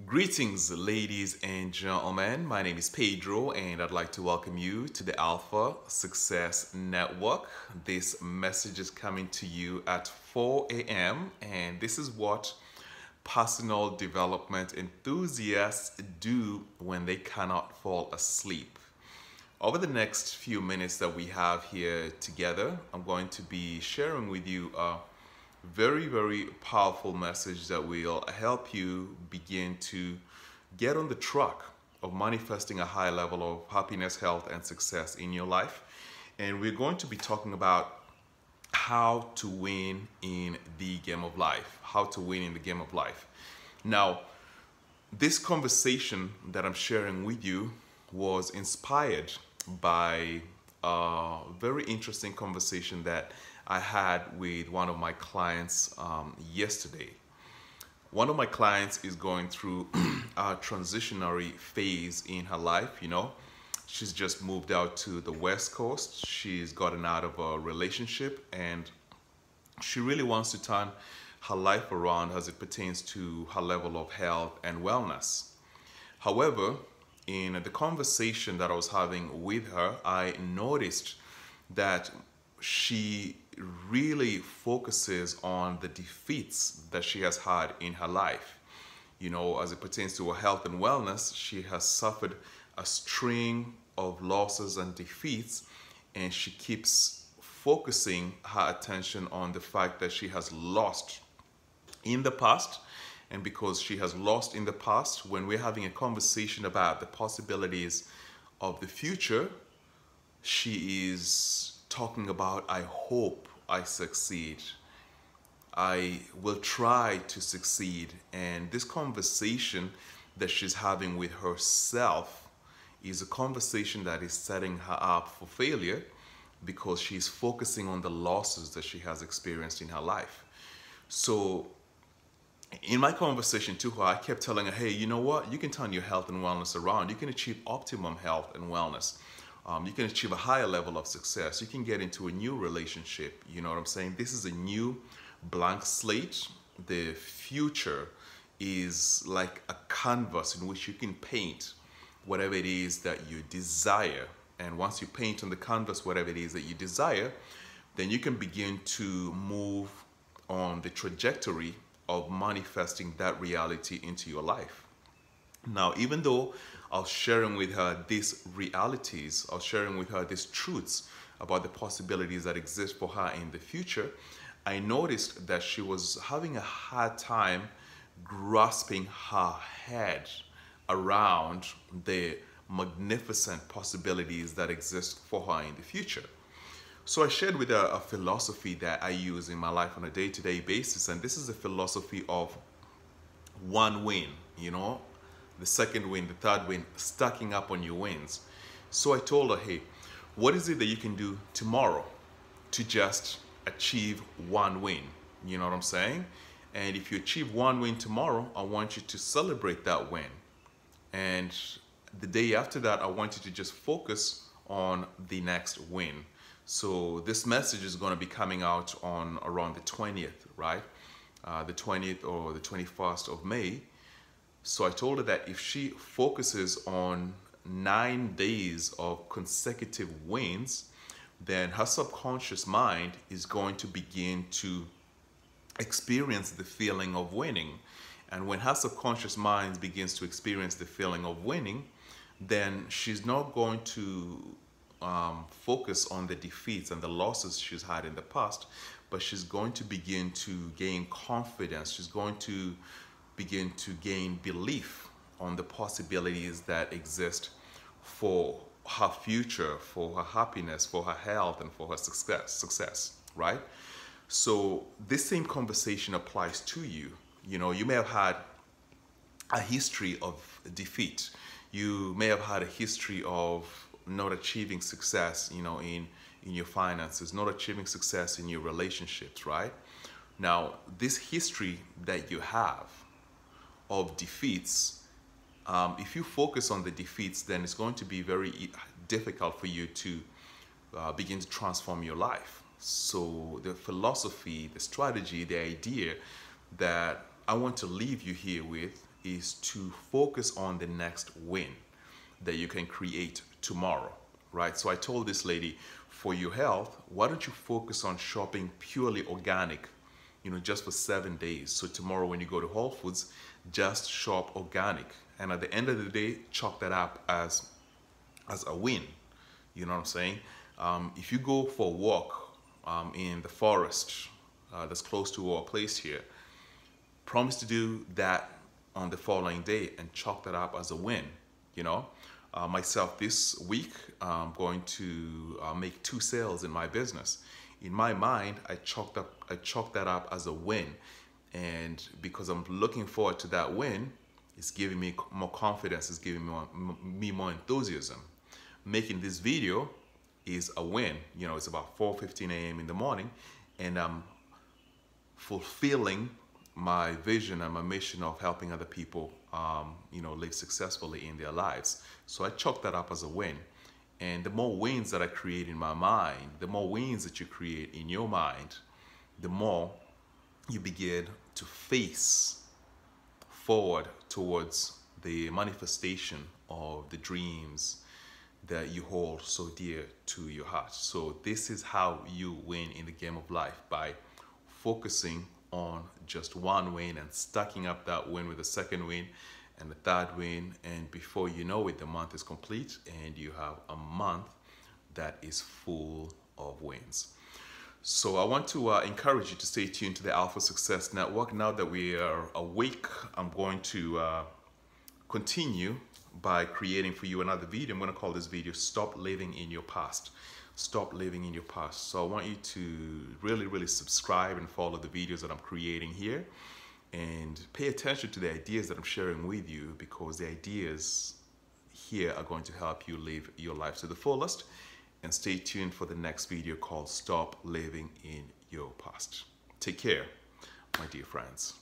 Greetings, ladies and gentlemen. My name is Pedro, and I'd like to welcome you to the Alpha Success Network. This message is coming to you at 4 a.m., and this is what personal development enthusiasts do when they cannot fall asleep. Over the next few minutes that we have here together, I'm going to be sharing with you a very powerful message that will help you begin to get on the track of manifesting a high level of happiness, health, and success in your life. And we're going to be talking about how to win in the game of life. How to win in the game of life. Now, this conversation that I'm sharing with you was inspired by a very interesting conversation that I had with one of my clients yesterday. One of my clients is going through a transitionary phase in her life. She's just moved out to the West Coast. She's gotten out of a relationship and she really wants to turn her life around as it pertains to her level of health and wellness. However, in the conversation that I was having with her, I noticed that she really focuses on the defeats that she has had in her life. As it pertains to her health and wellness, she has suffered a string of losses and defeats, and she keeps focusing her attention on the fact that she has lost in the past. And because she has lost in the past, when we're having a conversation about the possibilities of the future, she is talking about, I hope I succeed. I will try to succeed. And this conversation that she's having with herself is a conversation that is setting her up for failure because she's focusing on the losses that she has experienced in her life. So in my conversation to her, I kept telling her, hey, you know what? You can turn your health and wellness around. You can achieve optimum health and wellness. You can achieve a higher level of success. You can get into a new relationship. You know what I'm saying? This is a new blank slate. The future is like a canvas in which you can paint whatever it is that you desire. And once you paint on the canvas whatever it is that you desire, then you can begin to move on the trajectory of manifesting that reality into your life. Now, even though I was sharing with her these realities, I was sharing with her these truths about the possibilities that exist for her in the future, I noticed that she was having a hard time grasping her head around the magnificent possibilities that exist for her in the future. So I shared with her a philosophy that I use in my life on a day-to-day basis, and this is the philosophy of one win, the second win, the third win, stacking up on your wins. So I told her, hey, what is it that you can do tomorrow to just achieve one win? You know what I'm saying? And if you achieve one win tomorrow, I want you to celebrate that win. And the day after that, I want you to just focus on the next win. So this message is going to be coming out on around the 20th, right? The 20th or the 21st of May. So I told her that if she focuses on 9 days of consecutive wins, then her subconscious mind is going to begin to experience the feeling of winning. And when her subconscious mind begins to experience the feeling of winning, then she's not going to focus on the defeats and the losses she's had in the past, but she's going to begin to gain confidence. She's going to begin to gain belief on the possibilities that exist for her future, for her happiness, for her health, and for her success, right? So this same conversation applies to you. You may have had a history of defeat. You may have had a history of not achieving success, in your finances, not achieving success in your relationships, right? Now, this history that you have of defeats, if you focus on the defeats, then it's going to be very difficult for you to begin to transform your life. So the philosophy, the strategy, the idea that I want to leave you here with is to focus on the next win that you can create tomorrow, right? So I told this lady, for your health, why don't you focus on shopping purely organic, just for 7 days. So tomorrow when you go to Whole Foods, just shop organic. And at the end of the day, chalk that up as a win. You know what I'm saying? If you go for a walk in the forest that's close to our place here, promise to do that on the following day and chalk that up as a win. Myself this week, I'm going to make 2 sales in my business. In my mind, I chalked that up as a win, and because I'm looking forward to that win, it's giving me more confidence, it's giving me more enthusiasm. Making this video is a win. It's about 4:15 a.m. in the morning, and I'm fulfilling my vision and my mission of helping other people, live successfully in their lives. So I chalk that up as a win. And the more wins that I create in my mind, the more wins that you create in your mind, the more you begin to face forward towards the manifestation of the dreams that you hold so dear to your heart. So this is how you win in the game of life, by focusing on just one win and stacking up that win with a second win and the third win, and before you know it, the month is complete and you have a month that is full of wins. So I want to encourage you to stay tuned to the Alpha Success Network. Now that we are awake, I'm going to continue by creating for you another video. I'm going to call this video Stop Living in Your Past. Stop living in your past. So I want you to really subscribe and follow the videos that I'm creating here, and pay attention to the ideas that I'm sharing with you, because the ideas here are going to help you live your life to the fullest. And stay tuned for the next video called Stop Living in Your Past. Take care, my dear friends.